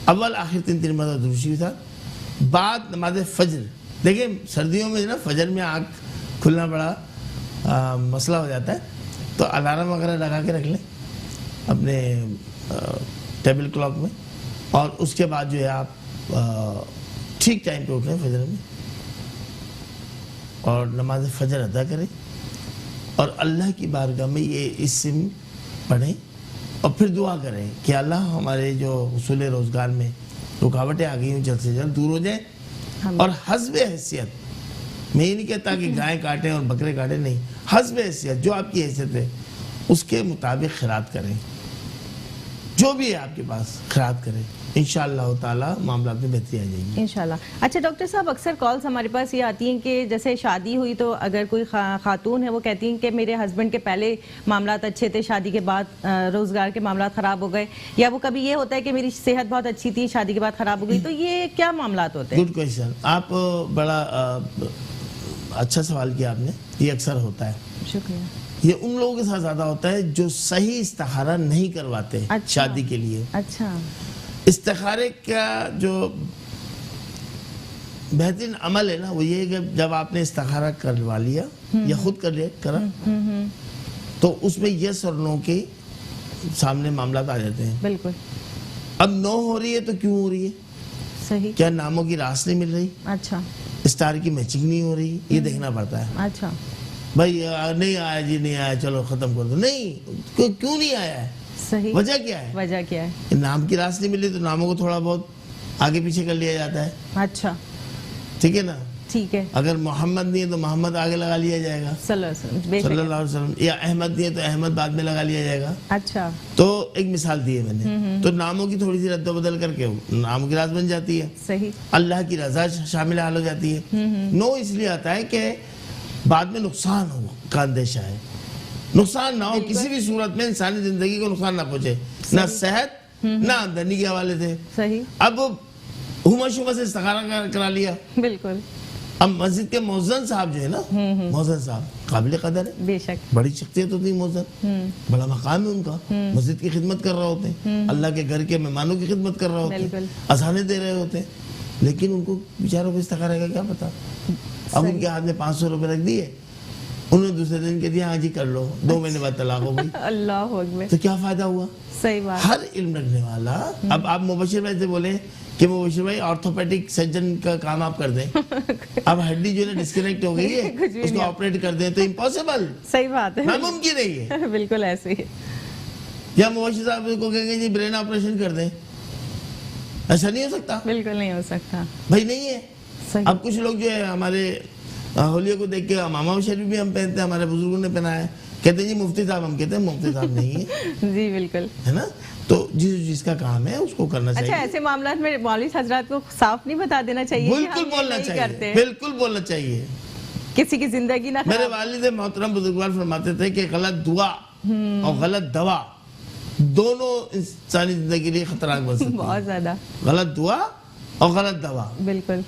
[SPEAKER 2] अव्वल आखिर 3 मरतबा दुरूशी था। बाद नमाज फजर, देखिए सर्दियों में ना फजर में आँख खुलना बड़ा मसला हो जाता है, तो अलार्म वगैरह लगा के रख लें अपने टेबल क्लॉक में और उसके बाद जो है आप ठीक टाइम पे उठें फजर में और नमाज फजर अदा करें और अल्लाह की बारगाह में ये इस्म पढ़ें और फिर दुआ करें कि अल्लाह हमारे जो हुसूल रोज़गार में रुकावटें आ गई हैं जल्द से जल्द दूर हो जाए और हस्बे हैसियत, मैं ये नहीं कहता कि गाय काटें और बकरे काटें, नहीं, हस्बे हैसियत जो आपकी हैसियत है उसके मुताबिक खैरात करें, जो भी है आपके पास खैरात करें। इंशाअल्लाह ताला मामला में बेहतरी आ जाएगी
[SPEAKER 1] इंशाल्लाह। अच्छा डॉक्टर साहब, अक्सर कॉल्स हमारे पास ये आती हैं कि जैसे शादी हुई तो अगर कोई खातून है वो कहती हैं कि मेरे हस्बैंड के पहले मामलात अच्छे थे, शादी के बाद रोज़गार के मामलात ख़राब हो गए, या वो कभी ये होता है कि मेरी सेहत बहुत अच्छी थी शादी के बाद ख़राब हो गई, तो ये क्या मामलात होते हैं?
[SPEAKER 2] गुड क्वेश्चन, आप बड़ा अच्छा सवाल किया आपने। ये अक्सर होता है,
[SPEAKER 1] शुक्रिया।
[SPEAKER 2] ये उन लोगों के साथ ज़्यादा होता है जो सही इस्तिखारा नहीं करवाते शादी के लिए।
[SPEAKER 1] अच्छा,
[SPEAKER 2] इस्तिखारे का जो बेहतरीन अमल है ना वो ये है कि जब आपने इस्तिखारा करवा लिया या खुद करा तो उसमें यस और नो के सामने मामला आ जाते हैं।
[SPEAKER 1] बिल्कुल।
[SPEAKER 2] अब नो हो रही है तो क्यों हो रही है?
[SPEAKER 1] सही।
[SPEAKER 2] क्या नामों की रास नहीं मिल रही?
[SPEAKER 1] अच्छा।
[SPEAKER 2] स्टार की मैचिंग नहीं हो रही, ये देखना पड़ता है।
[SPEAKER 1] अच्छा,
[SPEAKER 2] भाई नहीं आया जी, नहीं आया, चलो खत्म कर दो। नहीं, क्यों नहीं आया है,
[SPEAKER 1] सही,
[SPEAKER 2] वजह क्या है?
[SPEAKER 1] वजह क्या है?
[SPEAKER 2] नाम की रास नहीं मिली तो नामों को थोड़ा बहुत आगे पीछे कर लिया जाता है,
[SPEAKER 1] अच्छा,
[SPEAKER 2] ठीक है ना।
[SPEAKER 1] ठीक है,
[SPEAKER 2] अगर मोहम्मद नहीं है तो मोहम्मद आगे लगा लिया जाएगा,
[SPEAKER 1] बेशक।
[SPEAKER 2] सल्लल्लाहु अलैहि वसल्लम, या अहमद नहीं है तो अहमद बाद में लगा लिया जाएगा।
[SPEAKER 1] अच्छा,
[SPEAKER 2] तो एक मिसाल दी है मैंने। तो नामों की थोड़ी सी रद्द-बदल करके नाम की रास बन जाती है,
[SPEAKER 1] सही,
[SPEAKER 2] अल्लाह की रजा शामिल हाल हो जाती है। नो इसलिए आता है कि बाद में नुकसान हो का अंदेशा है, नुकसान ना हो किसी भी सूरत में, इंसानी जिंदगी को नुकसान ना पहुंचे, ना सेहत ना आमदनी के हवाले से।
[SPEAKER 1] सही,
[SPEAKER 2] अब हुमा शुमा से इस्तिखारा करा लिया।
[SPEAKER 1] बिल्कुल,
[SPEAKER 2] अब मस्जिद के मौजन साहब जो है ना, मौजन साहब काबिल कदर है,
[SPEAKER 1] बेशक,
[SPEAKER 2] बड़ी शख्सियत होती है मौजन, बड़ा मकाम है उनका, मस्जिद की खिदमत कर रहे होते हैं, अल्लाह के घर के मेहमानों की खिदमत कर रहे होते हैं, अजाने दे रहे होते हैं, लेकिन उनको बेचारों को इस्तिखारा का क्या पता। अब उनके हाथ में 500 रुपए रख दिए, उन्होंने दूसरे दिन कह दिया हाँ जी कर लो, 2 महीने बाद तलाक हो गई।
[SPEAKER 1] अल्लाह अकबर,
[SPEAKER 2] तो क्या फायदा हुआ?
[SPEAKER 1] सही बात।
[SPEAKER 2] हर इल्म रखने वाला, अब आप मुबशिर भाई से बोले कि मुबशिर भाई ऑर्थोपेडिक सर्जन का काम आप कर दें, अब हड्डी जो है डिस्कनेक्ट हो गई है, उसको ऑपरेट कर दें, तो इम्पॉसिबल,
[SPEAKER 1] सही बात है,
[SPEAKER 2] नामुमकिन है ये।
[SPEAKER 1] बिल्कुल ऐसे ही।
[SPEAKER 2] या मुबशिर साहब को कहेंगे जी ब्रेन ऑपरेशन कर दें, ऐसा नहीं हो सकता,
[SPEAKER 1] बिल्कुल नहीं हो सकता,
[SPEAKER 2] भाई नहीं है।
[SPEAKER 1] सही।
[SPEAKER 2] अब कुछ लोग जो है हमारे होलिया को देख के मामा शरीफ भी हम पहनते हैं, हमारे बुजुर्गों ने पहना है, कहते हैं जी मुफ्ती साहब, हम कहते हैं मुफ्ती साहब नहीं है।
[SPEAKER 1] जी बिल्कुल,
[SPEAKER 2] है ना। तो जिसका काम है उसको करना चाहिए।
[SPEAKER 1] अच्छा, ऐसे मामलात में मौलवी हजरात को साफ नहीं बता देना चाहिए?
[SPEAKER 2] बिल्कुल बोलना चाहिए, बिल्कुल बोलना चाहिए,
[SPEAKER 1] किसी की जिंदगी ना।
[SPEAKER 2] मेरे वालिद मोहतरम बुजुर्गवार फरमाते थे कि गलत दुआ और गलत दवा दोनों इंसानी जिंदगी के लिए खतरनाक बन सकती है।
[SPEAKER 1] बहुत ज्यादा,
[SPEAKER 2] गलत दुआ और गलत दवा
[SPEAKER 1] बिल्कुल,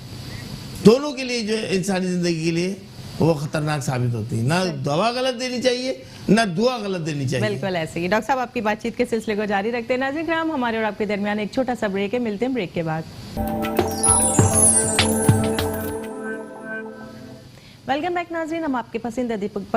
[SPEAKER 2] दोनों के लिए जो है इंसानी जिंदगी के लिए वो खतरनाक साबित होती है। ना दवा गलत देनी चाहिए, ना दुआ गलत देनी चाहिए।
[SPEAKER 1] बिल्कुल ऐसे ही। डॉक्टर साहब, आपकी बातचीत के सिलसिले को जारी रखते हैं। नाज़रीन किराम, हमारे और आपके दरमियान एक छोटा सा ब्रेक है, मिलते हैं ब्रेक के बाद। वेलकम बैक नाज़रीन, हम आपके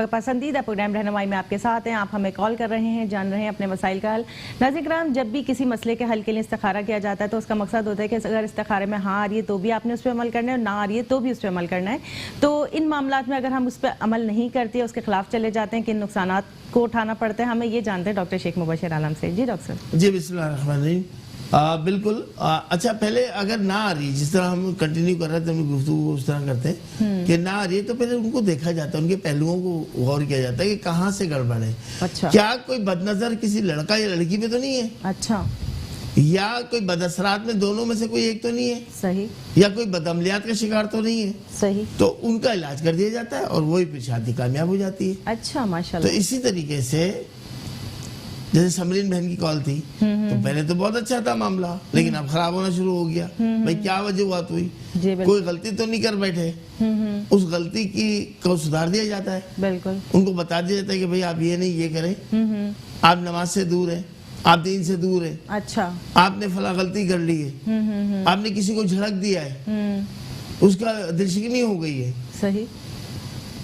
[SPEAKER 1] पसंदीदा प्रोग्राम रहनुमाई में आपके साथ हैं। आप हमें कॉल कर रहे हैं, जान रहे हैं अपने मसाइल का हल। नाज़रीन किराम, जब भी किसी मसले के हल के लिए इस्तिखारा किया जाता है तो उसका मकसद होता है कि अगर इस्तिखारे में हाँ आ रही है तो भी आपने उस पर अमल करना है, और ना आ रही है तो भी उस पर अमल करना है। तो इन मामलात में अगर हम उस पर अमल नहीं करते, उसके खिलाफ चले जाते हैं, किन नुकसानात को उठाना पड़ता है, हमें ये जानते हैं डॉक्टर शेख मुबशिर आलम से। जी डॉक्टर साहब।
[SPEAKER 2] जी बिस्मिल्लाहिर्रहमानिर्रहीम। बिल्कुल। अच्छा, पहले अगर ना आ रही, जिस तरह हम कंटिन्यू कर रहे थे अपनी गुफ्तगू उस तरह करते हैं कि ना आ रही है तो पहले उनको देखा जाता है, उनके पहलुओं को गौर किया जाता है कि कहाँ से गड़बड़ है।
[SPEAKER 1] अच्छा,
[SPEAKER 2] क्या कोई बदनजर किसी लड़का या लड़की पे तो नहीं है?
[SPEAKER 1] अच्छा,
[SPEAKER 2] या कोई बदअसरात में दोनों में से कोई एक तो नहीं है?
[SPEAKER 1] सही।
[SPEAKER 2] या कोई बदअमलियात का शिकार तो नहीं है?
[SPEAKER 1] सही।
[SPEAKER 2] तो उनका इलाज कर दिया जाता है और वही फिर शादी कामयाब हो जाती है।
[SPEAKER 1] अच्छा, माशाल्लाह।
[SPEAKER 2] तो इसी तरीके से जैसे समरीन बहन की कॉल थी, तो पहले तो बहुत अच्छा था मामला, लेकिन अब खराब होना शुरू हो गया। भाई क्या वजह बात हुई? कोई गलती तो नहीं कर बैठे, उस गलती की को सुधार दिया जाता है।
[SPEAKER 1] बिल्कुल,
[SPEAKER 2] उनको बता दिया जाता है कि भाई आप ये नहीं ये करें, आप नमाज से दूर हैं, आप दीन से दूर है,
[SPEAKER 1] अच्छा,
[SPEAKER 2] आपने फला गलती कर ली है, आपने किसी को झड़क दिया है, उसका दिलशिकनी हो गई है,
[SPEAKER 1] सही,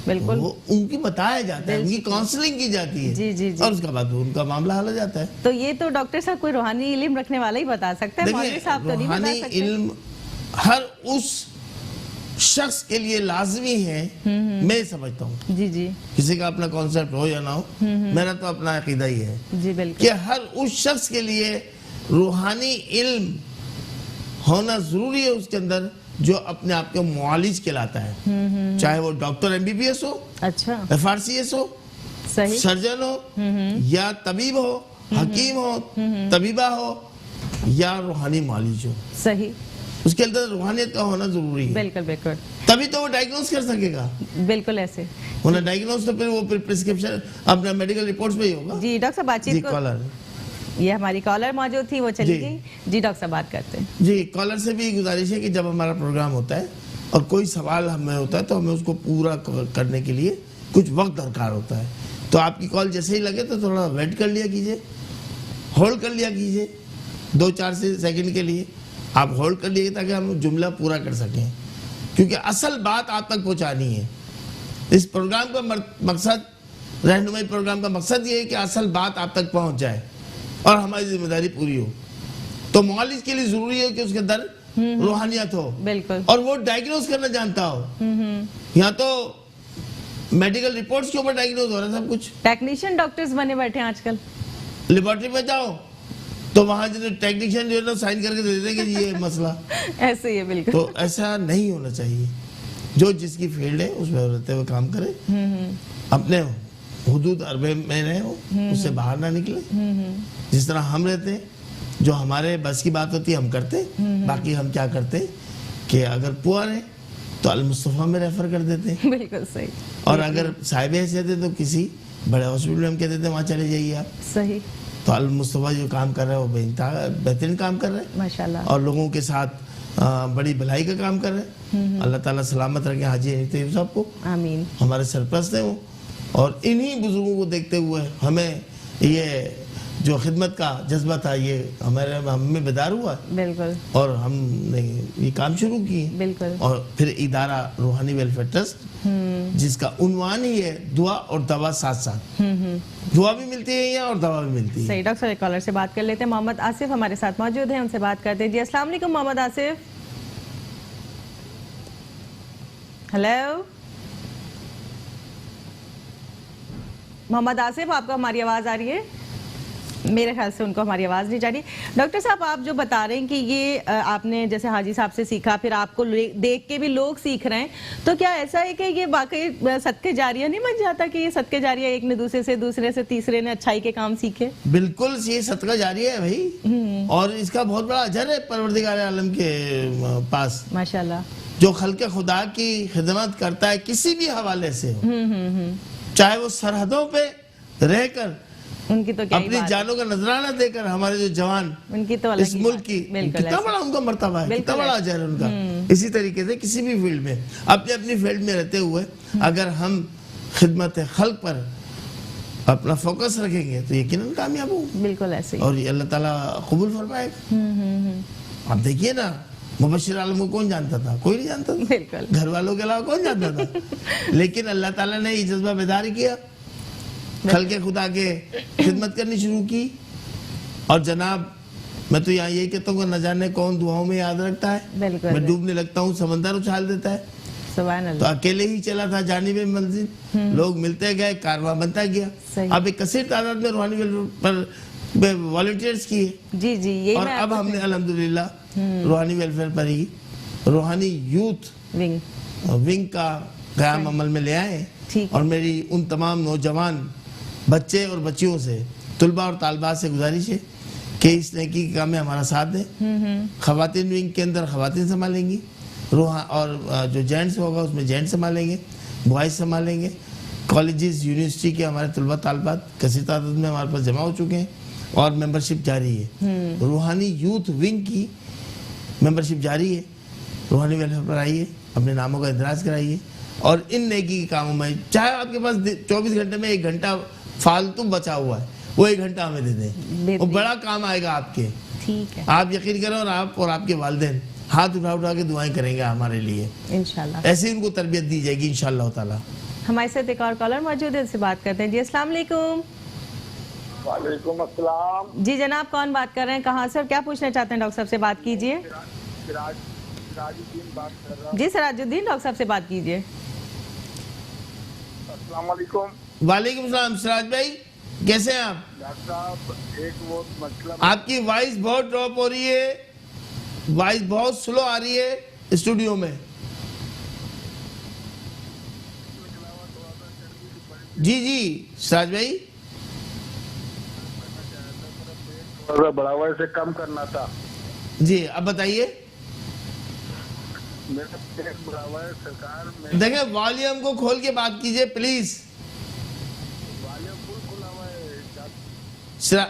[SPEAKER 1] बिल्कुल,
[SPEAKER 2] वो उनकी बताया जाता है, उनकी काउंसलिंग की जाती है।
[SPEAKER 1] जी जी जी।
[SPEAKER 2] और उसके बाद उनका मामला हल हो जाता है।
[SPEAKER 1] तो ये तो डॉक्टर साहब कोई रूहानी इल्म रखने वाला ही बता सकता है, मौलवी साहब तो नहीं बता
[SPEAKER 2] रूहानी
[SPEAKER 1] सकते।
[SPEAKER 2] इल्म हर उस शख्स के लिए लाजमी है, मैं समझता हूँ।
[SPEAKER 1] जी जी
[SPEAKER 2] किसी का अपना कॉन्सेप्ट हो या ना हो, मेरा तो अपना अकीदा ही है
[SPEAKER 1] जी,
[SPEAKER 2] कि
[SPEAKER 1] बिल्कुल,
[SPEAKER 2] हर उस शख्स के लिए रूहानी इल्म होना जरूरी है उसके अंदर, जो अपने आप को मुआलिज कहलाता है, चाहे वो डॉक्टर MBBS हो,
[SPEAKER 1] अच्छा,
[SPEAKER 2] FRCS हो,
[SPEAKER 1] सही,
[SPEAKER 2] सर्जन हो, या तबीब हो, हकीम हो, तबीबा हो, या रूहानी मुआलिज हो,
[SPEAKER 1] सही,
[SPEAKER 2] उसके अंदर रूहानियत का होना जरूरी है।
[SPEAKER 1] बिल्कुल बिल्कुल,
[SPEAKER 2] तभी तो वो डायग्नोस कर सकेगा।
[SPEAKER 1] बिल्कुल ऐसे।
[SPEAKER 2] वरना डायग्नोस तो फिर वो प्रिस्क्रिप्शन अपना मेडिकल रिपोर्ट्स में ही होगा।
[SPEAKER 1] जी डॉक्टर साहब,
[SPEAKER 2] जी
[SPEAKER 1] बातचीत को,
[SPEAKER 2] कॉलर,
[SPEAKER 1] ये हमारी कॉलर मौजूद थी, वो चली
[SPEAKER 2] जी।
[SPEAKER 1] गई। जी डॉक्टर साहब, बात करते हैं।
[SPEAKER 2] जी कॉलर से भी गुजारिश है कि जब हमारा प्रोग्राम होता है और कोई सवाल हमें होता है तो हमें उसको पूरा करने के लिए कुछ वक्त दरकार होता है। तो आपकी कॉल जैसे ही लगे तो थोड़ा वेट कर लिया कीजिए, होल्ड कर लिया कीजिए 2-4 सेकंड के लिए आप होल्ड कर लिए, ताकि हम जुमला पूरा कर सकें, क्योंकि असल बात आप तक पहुंचानी है। इस प्रोग्राम का मकसद, रहनुमाई प्रोग्राम का मकसद ये है कि असल बात आप तक पहुंच जाए और हमारी जिम्मेदारी पूरी हो। तो मुआलिज के लिए जरूरी है कि उसके अंदर रूहानियत हो,
[SPEAKER 1] बिल्कुल।
[SPEAKER 2] और वो डायग्नोज करना जानता हो। यहाँ तो मेडिकल रिपोर्ट्स के ऊपर डायग्नोज हो रहा है सब कुछ।
[SPEAKER 1] टेक्नीशियन डॉक्टर्स बने बैठे हैं आजकल।
[SPEAKER 2] लेबोरेटरी में जाओ तो वहां जो टेक्नीशियन जो है ना साइन करके दे देते कि ये मसला।
[SPEAKER 1] ऐसे ही है, बिल्कुल।
[SPEAKER 2] तो ऐसा नहीं होना चाहिए। जो जिसकी फील्ड है उसमें रहते हुए काम करे, अपने हुदूद अरबे में रहे हो, उससे बाहर ना निकले। जिस तरह हम रहते हैं, जो हमारे बस की बात होती है हम करते, बाकी हम क्या करते कि अगर पुअर है तो अल मुस्तफ़ा में रेफर कर देते हैं,
[SPEAKER 1] बिल्कुल सही।
[SPEAKER 2] और अगर साहिब हैसियत है तो किसी बड़े हॉस्पिटल में हम कह देते हैं वहाँ चले जाइए आप।
[SPEAKER 1] सही।
[SPEAKER 2] तो अल मुस्तफ़ा जो काम कर रहा है वो बेहतरीन काम कर रहा है
[SPEAKER 1] माशाल्लाह।
[SPEAKER 2] और लोगों के साथ बड़ी भलाई का काम कर रहे हैं। अल्लाह ताला सलामत रखे हाजी तैयब साहब को,
[SPEAKER 1] आमीन।
[SPEAKER 2] हमारे सरपरस्त हैं वो। और इन्हीं बुजुर्गों को देखते हुए हमें ये जो खिदमत का जज्बा था ये हमें बेदार हुआ,
[SPEAKER 1] बिल्कुल,
[SPEAKER 2] और हमने ये काम शुरू किए।
[SPEAKER 1] बिल्कुल।
[SPEAKER 2] और फिर इदारा रूहानी वेलफेयर ट्रस्ट, जिसका उन्वान ही है दुआ और दवा साथ साथ। दुआ भी मिलती है यहाँ और दवा भी मिलती है।
[SPEAKER 1] सही। डॉक्टर साहब, एक कॉलर से बात कर लेते हैं। मोहम्मद आसिफ हमारे साथ मौजूद हैं, उनसे बात करते हैं। जी अस्सलाम वालेकुम मोहम्मद आसिफ। हेलो मोहम्मद आसिफ, आपको हमारी आवाज़ आ रही है? मेरे ख्याल से उनको हमारी आवाज़ नहीं जा रही। डॉक्टर साहब, आप जो बता रहे हैं कि ये आपने जैसे हाजी साहब से सीखा, फिर आपको देख के भी लोग सीख रहे हैं, तो क्या ऐसा है कि ये वाकई सदके जारिया नहीं बन जाता कि ये सदके जारिया एक ने दूसरे से तीसरे ने अच्छाई के काम सीखे?
[SPEAKER 2] बिल्कुल, ये सदका जारिया है भाई, और इसका बहुत बड़ा अजर है परवरदिगार आलम के पास।
[SPEAKER 1] माशाल्लाह।
[SPEAKER 2] जो खल्के खुदा की खिदमत करता है किसी भी हवाले से हो, चाहे वो सरहदों पे रहकर
[SPEAKER 1] उनकी तो क्या ही
[SPEAKER 2] अपनी
[SPEAKER 1] बात
[SPEAKER 2] जानों का नजराना देकर हमारे जो जवान
[SPEAKER 1] उनकी तो अलग
[SPEAKER 2] इस
[SPEAKER 1] ही
[SPEAKER 2] मुल्क
[SPEAKER 1] बात।
[SPEAKER 2] की,
[SPEAKER 1] बिल्कुल
[SPEAKER 2] कितना
[SPEAKER 1] ऐसे।
[SPEAKER 2] बड़ा उनका मर्तबा है, कितना
[SPEAKER 1] बिल्कुल
[SPEAKER 2] बड़ा
[SPEAKER 1] ऐसे।
[SPEAKER 2] अजर है उनका। इसी तरीके से किसी भी फील्ड में अपने अपनी फील्ड में रहते हुए अगर हम खिदमत खल्क पर अपना फोकस रखेंगे तो यकीनन कामयाब होंगे।
[SPEAKER 1] बिल्कुल ऐसे ही।
[SPEAKER 2] और ये अल्लाह ताला कबूल फरमाएगा। आप देखिए ना, मुबश्शिर आलम को कौन जानता था? कोई नहीं जानता था,
[SPEAKER 1] बिल्कुल।
[SPEAKER 2] घर वालों के अलावा कौन जानता था? लेकिन अल्लाह ताला ने ये जज्बा बेदार किया, खल्के खुदा के खिदमत करनी शुरू की। और जनाब, मैं तो यहाँ यही कहता हूँ, न जाने कौन दुआओं में याद रखता है।
[SPEAKER 1] बिल्कुल।
[SPEAKER 2] मैं डूबने लगता हूँ, समंदर उछाल देता है।
[SPEAKER 1] सुभान
[SPEAKER 2] तो
[SPEAKER 1] अल्लाह।
[SPEAKER 2] अकेले ही चला था जानिबे मंजिल, लोग मिलते गए, कारवां बनता गया।
[SPEAKER 1] सही।
[SPEAKER 2] अब एक कसीर तादाद में रूहानी वेलफेयर पर वॉलंटियर्स किए,
[SPEAKER 1] जी जी, यही
[SPEAKER 2] और
[SPEAKER 1] मैं
[SPEAKER 2] अब
[SPEAKER 1] आपसे-
[SPEAKER 2] हमने अल्हम्दुलिल्लाह रूहानी वेलफेयर पर ही रूहानी यूथ
[SPEAKER 1] विंग।
[SPEAKER 2] विंग का क़याम अमल में ले आए।
[SPEAKER 1] ठीक।
[SPEAKER 2] और मेरी उन तमाम नौजवान बच्चे और बच्चियों से, तुलबा और तालबात से गुजारिश है कि इस नेकी के काम में हमारा साथ दें। खवातीन विंग के अंदर खवातीन संभालेंगी, और जो जेंट्स होगा उसमें जेंट्स संभालेंगे, बॉयज़ संभालेंगे। कॉलेजेस यूनिवर्सिटी के हमारे तुलबा तालबात कसीर तादाद में हमारे पास जमा हो चुके हैं और मेंबरशिप जारी है। रूहानी यूथ विंग की मेंबरशिप जारी है। रूहानी वेलफेयर पर आइए, अपने नामों का इंदराज कराइए, और इन नेकी के कामों में चाहे आपके पास 24 घंटे में 1 घंटा फालतू बचा हुआ है, वो 1 घंटा हमें दे दें, वो बड़ा काम आएगा आपके।
[SPEAKER 1] ठीक है,
[SPEAKER 2] आप यकीन करें, और आप और आपके वालिदैन हाथ उठा के दुआएं करेंगे हमारे लिए।
[SPEAKER 1] इंशाल्लाह।
[SPEAKER 2] ऐसे ही उनको तरबियत दी जाएगी इंशाअल्लाह ताला।
[SPEAKER 1] हमारे साथ एक और कॉलर मौजूद है, उनसे बात करते हैं। जी अस्सलाम वालेकुम।
[SPEAKER 5] वालेकुम अस्सलाम।
[SPEAKER 1] जी जनाब, कौन बात कर रहे हैं, कहाँ से, और क्या पूछना चाहते हैं? डॉक्टर साहब से बात कीजिए।
[SPEAKER 5] सिराजुद्दीन बात कर रहा हूँ।
[SPEAKER 1] जी सिराजुद्दीन, डॉक्टर साहब से बात कीजिए।
[SPEAKER 5] अस्सलाम वालेकुम।
[SPEAKER 2] वालेकुम सलाम। सिराज भाई, कैसे हैं आप?
[SPEAKER 5] डॉक्टर साहब, एक वो मतलब
[SPEAKER 2] आपकी वॉइस बहुत ड्रॉप हो रही है, वॉइस बहुत स्लो आ रही है स्टूडियो में। जी जी सिराज भाई,
[SPEAKER 5] थोड़ा बड़ा हुआ, इसे कम करना था।
[SPEAKER 2] जी अब बताइए।
[SPEAKER 5] मेरा पेट बड़ा हुआ है, सरकार में
[SPEAKER 2] देखिए, वॉल्यूम को खोल के बात कीजिए प्लीज।
[SPEAKER 5] वॉल्यूम फुल खुला हुआ है।
[SPEAKER 2] सिरा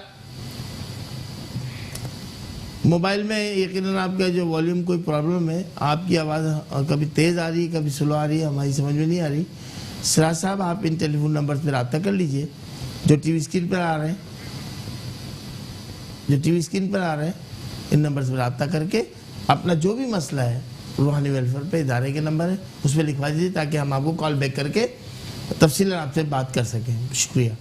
[SPEAKER 2] मोबाइल में यकीनन आपका जो वॉल्यूम कोई प्रॉब्लम है, आपकी आवाज़ कभी तेज़ आ रही है, कभी स्लो आ रही है, हमारी समझ में नहीं आ रही। सिराज साहब, आप इन टेलीफोन नंबर पर रब्ता कर लीजिए जो टीवी स्क्रीन पर आ रहे हैं, इन नंबर पर रब्ता करके अपना जो भी मसला है, रूहानी वेलफेयर पे इदारे के नंबर है, उस पर लिखवा दीजिए ताकि हम आपको कॉल बैक करके तफसीलन आपसे बात कर सकें। शुक्रिया।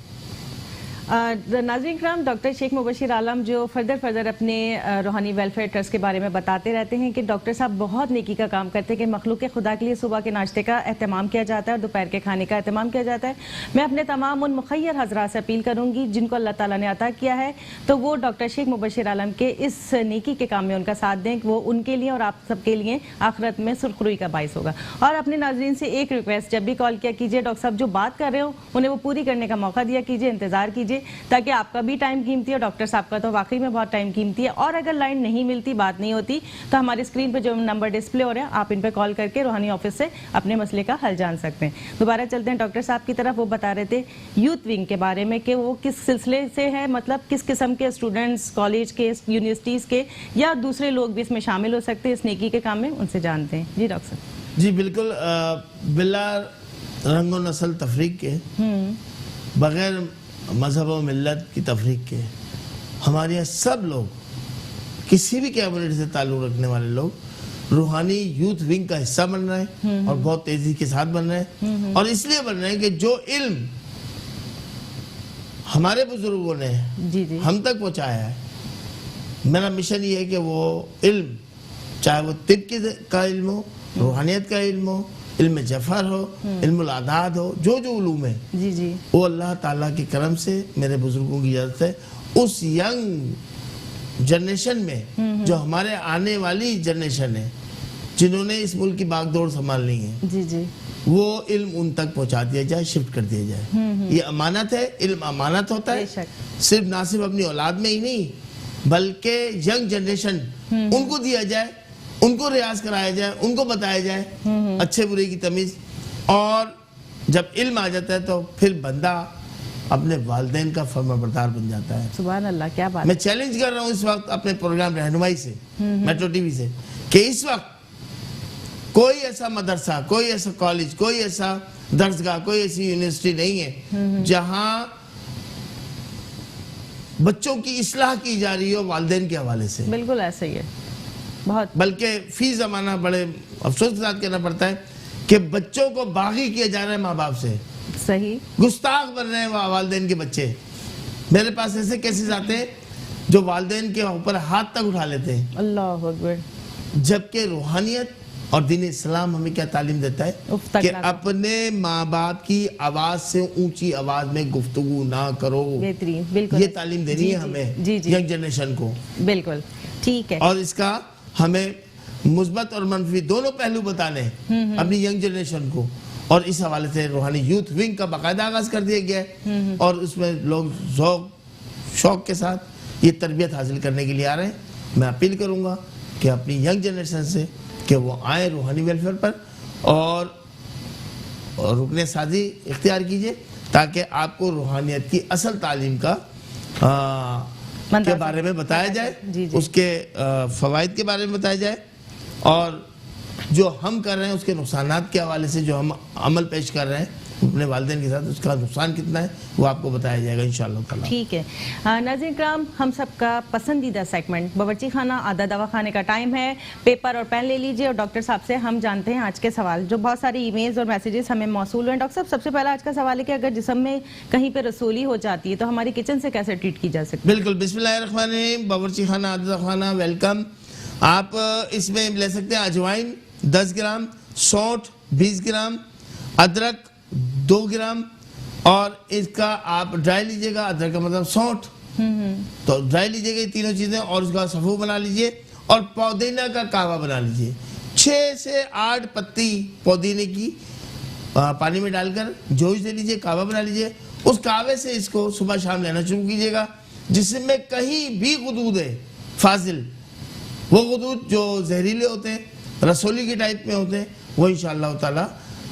[SPEAKER 1] नाज़रीन किराम, डॉक्टर शेख मुबशिर आलम जो फर्दर अपने रूहानी वेलफेयर ट्रस्ट के बारे में बताते रहते हैं कि डॉक्टर साहब बहुत नेकी का काम करते हैं कि मखलूक खुदा के लिए सुबह के नाश्ते का एहतमाम किया जाता है और दोपहर के खाने का एहतमाम किया जाता है। मैं अपने तमाम उन मुखय्यर हज़रात से अपील करूँगी जिनको अल्लाह ताला ने अता किया है तो वो डॉक्टर शेख मुबशिर आलम के इस नेकी के काम में उनका साथ दें, वो उनके लिए और आप सबके लिए आखिरत में सुरखरुई का बाइस होगा। और अपने नाज़रीन से एक रिक्वेस्ट, जब भी कॉल किया कीजिए, डॉक्टर साहब जो बात कर रहे हो उन्हें वो पूरी करने का मौका दिया कीजिए, इंतज़ार कीजिए, ताकि आपका भी टाइम कीमती है और डॉक्टर साहब का तो वाकई में बहुत टाइम कीमती है। और अगर लाइन नहीं मिलती, बात नहीं होती, तो हमारी स्क्रीन पर जो नंबर डिस्प्ले हो रहे हैं आप इन पर कॉल करके रूहानी ऑफिस से अपने मसले का हल जान सकते हैं। दोबारा चलते हैं डॉक्टर साहब की तरफ। वो बता रहे थे यूथ विंग के बारे में कि वो किस सिलसिले से है, मतलब किस किस्म के स्टूडेंट्स, कॉलेज के, यूनिवर्सिटीज़ के या दूसरे लोग भी इसमें शामिल हो सकते हैं इस नेकी के काम में, उनसे जानते हैं। जी डॉक्टर साहब।
[SPEAKER 2] जी बिल्कुल, बिला रंग और नस्ल तफरीक के, बगैर मजहब और मिल्लत की तफरीक के, हमारे यहाँ सब लोग, किसी भी कम्युनिटी से ताल्लुक़ रखने वाले लोग रूहानी यूथ विंग का हिस्सा बन रहे हैं और बहुत तेजी के साथ बन रहे हैं। और इसलिए बन रहे हैं कि जो इल्म हमारे बुजुर्गों ने
[SPEAKER 1] जी
[SPEAKER 2] हम तक पहुँचाया है, मेरा मिशन ये है कि वो इल्म, चाहे वो तिब का इल्म हो, रूहानियत का इल्म हो, इल्म जफर हो, इल्म आदाद हो, जो उलूम है,
[SPEAKER 1] जी
[SPEAKER 2] वो अल्लाह ताला के करम से मेरे बुजुर्गों की इजाज़त है उस यंग जनरेशन में, जो हमारे आने वाली जनरेशन है, जिन्होंने इस मुल्क की बागडोर संभालनी है,
[SPEAKER 1] जी
[SPEAKER 2] वो इल्म उन तक पहुंचा दिया जाए, शिफ्ट कर दिया जाए। ये अमानत है, इल्म अमानत होता है, सिर्फ ना सिर्फ अपनी औलाद में ही नहीं बल्कि यंग जनरेशन उनको दिया जाए, उनको रियाज कराया जाए, उनको बताया जाए अच्छे बुरे की तमीज। और जब इल्म आ जाता है तो फिर बंदा अपने वालिदैन का फर्माबरदार बन जाता है।
[SPEAKER 1] सुभान अल्लाह, क्या बात।
[SPEAKER 2] मैं चैलेंज कर रहा हूँ इस वक्त अपने प्रोग्राम रहनुमाई से, मेट्रो टीवी से, कि इस वक्त कोई ऐसा मदरसा, कोई ऐसा कॉलेज, कोई ऐसा दर्सगाह, कोई ऐसी यूनिवर्सिटी नहीं है जहां बच्चों की इस्लाह की जा रही हो वालिदैन के हवाले से।
[SPEAKER 1] बिल्कुल ऐसा ही है, बहुत।
[SPEAKER 2] बल्कि फी जमाना बड़े अफसोस के साथ कहना पड़ता है कि बच्चों को बागी किया जा रहा है माँ बाप से,
[SPEAKER 1] सही
[SPEAKER 2] गुस्ताख बन रहे हैं वालिदैन के बच्चे। मेरे पास ऐसे केसेस आते हैं जो वालिदैन के ऊपर हाथ तक उठा लेते हैं।
[SPEAKER 1] अल्लाह अकबर।
[SPEAKER 2] जबकि रूहानियत और दीन इस्लाम हमें क्या तालीम देता है कि अपने माँ बाप की आवाज से ऊंची आवाज में गुफ्तगू ना करो।
[SPEAKER 1] बेहतरीन, बिल्कुल।
[SPEAKER 2] ये तालीम देनी है हमें, यंग जनरेशन को।
[SPEAKER 1] बिल्कुल ठीक है।
[SPEAKER 2] और इसका हमें मुस्बत और मनफी दोनों पहलू बताने अपनी यंग जनरेशन को। और इस हवाले से रूहानी यूथ विंग का बाकायदा आगाज कर दिया गया है और उसमें लोग शौक के साथ ये तरबियत हासिल करने के लिए आ रहे हैं। मैं अपील करूंगा कि अपनी यंग जनरेशन से कि वो आए रूहानी वेलफेयर पर और रुकने साजी इख्तियार कीजिए ताकि आपको रूहानियत की असल तालीम का के बारे में बताया जाए, उसके फ़वाइद के बारे में बताया जाए और जो हम कर रहे हैं उसके नुकसानात के हवाले से जो हम अमल पेश कर रहे हैं अपने वालिदैन के साथ, उसका नुकसान कितना है वो आपको बताया जाएगा इंशाअल्लाह ताला।
[SPEAKER 1] ठीक है। नाज़रीन किराम, हम सबका पसंदीदा सेगमेंट बावर्ची खाना आधा दवा खाने का टाइम है। पेपर और पेन ले लीजिए और डॉक्टर साहब से हम जानते हैं आज के सवाल, जो बहुत सारे ईमेल्स और मैसेजेस हमें मौसूल हुए हैं। डॉक्टर साहब, सबसे पहला आज का सवाल है कि अगर जिस्म में कहीं पर रसूली हो जाती है तो हमारी किचन से कैसे ट्रीट की जा सकती है?
[SPEAKER 2] बिल्कुल, बिस्मिल्लाहिर्रहमानिर्रहीम। बावर्ची खाना आधा दवा खाना, वेलकम। आप इसमें ले सकते हैं अजवाइन 10 ग्राम, सौंठ 20 ग्राम, अदरक 2 ग्राम और इसका आप ड्राई लीजिएगा। अदरक का मतलब सौंठ, तो ड्राई लीजिएगा ये तीनों चीजें और उसका सफू बना लीजिए और पुदीना का कहवा बना लीजिए। 6 से 8 पत्ती पुदीने की पानी में डालकर जोश दे लीजिए, कहवा बना लीजिए। उस कहवे से इसको सुबह शाम लेना शुरू कीजिएगा, जिसमें कहीं भी गुदूद है फाजिल, वो गुदूद जो जहरीले होते हैं, रसोली के टाइप में होते हैं, वो इंशाअल्लाह ताला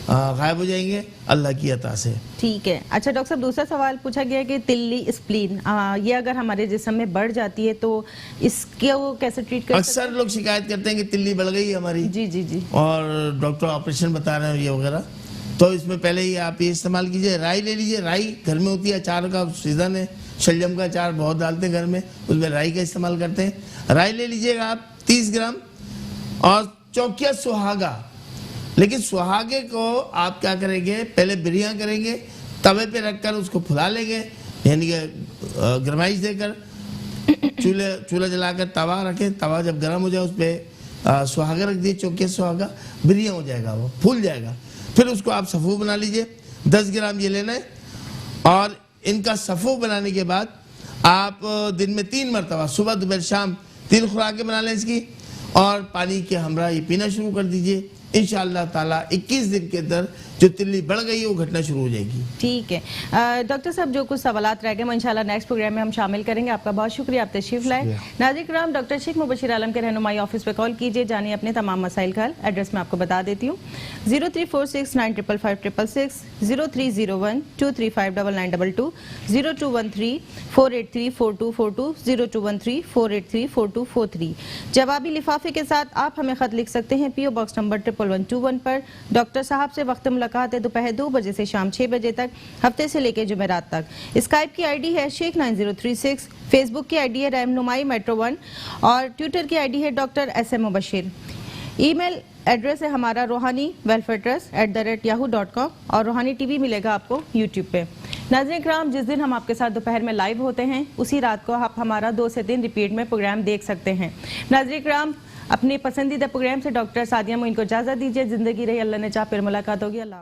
[SPEAKER 2] गायब हो जाएंगे अल्लाह की अता से।
[SPEAKER 1] ठीक है। अच्छा डॉक्टर साहब, दूसरा सवाल पूछा गया कि तिल्ली, स्प्लीन, ये अगर हमारे जिस्म में बढ़ जाती है तो इसके वो कैसे ट्रीट कर सकते हैं?
[SPEAKER 2] अक्सर लोग शिकायत करते हैं कि तिल्ली बढ़ गई है हमारी,
[SPEAKER 1] जी
[SPEAKER 2] और डॉक्टर ऑपरेशन बता रहे हैं ये वगैरह। तो इसमें पहले ही आप ये इस्तेमाल कीजिए, राई ले लीजिए। राई घर में होती है, अचार का सीजन है, शलजम का अचार बहुत डालते हैं घर में, उसमें राई का इस्तेमाल करते हैं। राई ले लीजिएगा आप 30 ग्राम और चौकिया सुहागा। लेकिन सुहागे को आप क्या करेंगे, पहले बिरिया करेंगे, तवे पे रखकर उसको फुला लेंगे, यानी कि गरमाइश देकर चूल्हा जलाकर तवा रखें, तवा जब गर्म हो जाए उस पर सुहागा रख दिए, चौके सुहागा बिरिया हो जाएगा, वो फूल जाएगा। फिर उसको आप सफ़ू बना लीजिए, 10 ग्राम ये लेना है। और इनका सफ़ू बनाने के बाद आप दिन में 3 मरतबा सुबह दोपहर शाम 3 खुराकें बना लें इसकी, और पानी के हमरा ये पीना शुरू कर दीजिए। इंशाअल्लाह ताला 21 दिन के अंदर जो तिल्ली बढ़ गई है वो घटना शुरू हो जाएगी।
[SPEAKER 1] ठीक है डॉक्टर साहब, जो कुछ सवालात रह गए वो इंशाल्लाह नेक्स्ट प्रोग्राम में हम शामिल करेंगे। आपका बहुत शुक्रिया, आप तशरीफ लाए। नाज़रीन किराम, डॉक्टर शेख मुबशिर आलम के रहनुमाई ऑफिस पे कॉल कीजिए, जानिए अपने तमाम मसाइल का हल। एड्रेस मैं आपको बता देती हूँ, 0346955566, 030123599922, 0213-483-4242, 0213-483-4243। जवाबी लिफाफे के साथ आप हमें खत लिख सकते हैं PO बॉक्स नंबर 11121 पर। डॉक्टर साहब से वक्त मुलाकात है दोपहर 2 बजे से शाम 6 बजे तक, हफ्ते से लेकर जुमेरात तक। स्काइप की आईडी है शेख 9036, फेसबुक की आईडी है रहनुमाई मेट्रो 1 और ट्विटर की आईडी है doctor SM Mubashir. Email address है हमारा rohaniwelfaretrust@yahoo.com और रोहानी TV मिलेगा आपको YouTube पे। नाज़रीन किराम, जिस दिन हम आपके साथ दोपहर में लाइव होते हैं उसी रात को आप हमारा 2 से 3 रिपीट में प्रोग्राम देख सकते हैं। नाज़रीन किराम, अपने पसंदीदा प्रोग्राम से डॉक्टर सादिया मोइन को इजाज़त दीजिए। ज़िंदगी रही, अल्लाह ने चाहा फिर मुलाकात होगी। अल्लाह।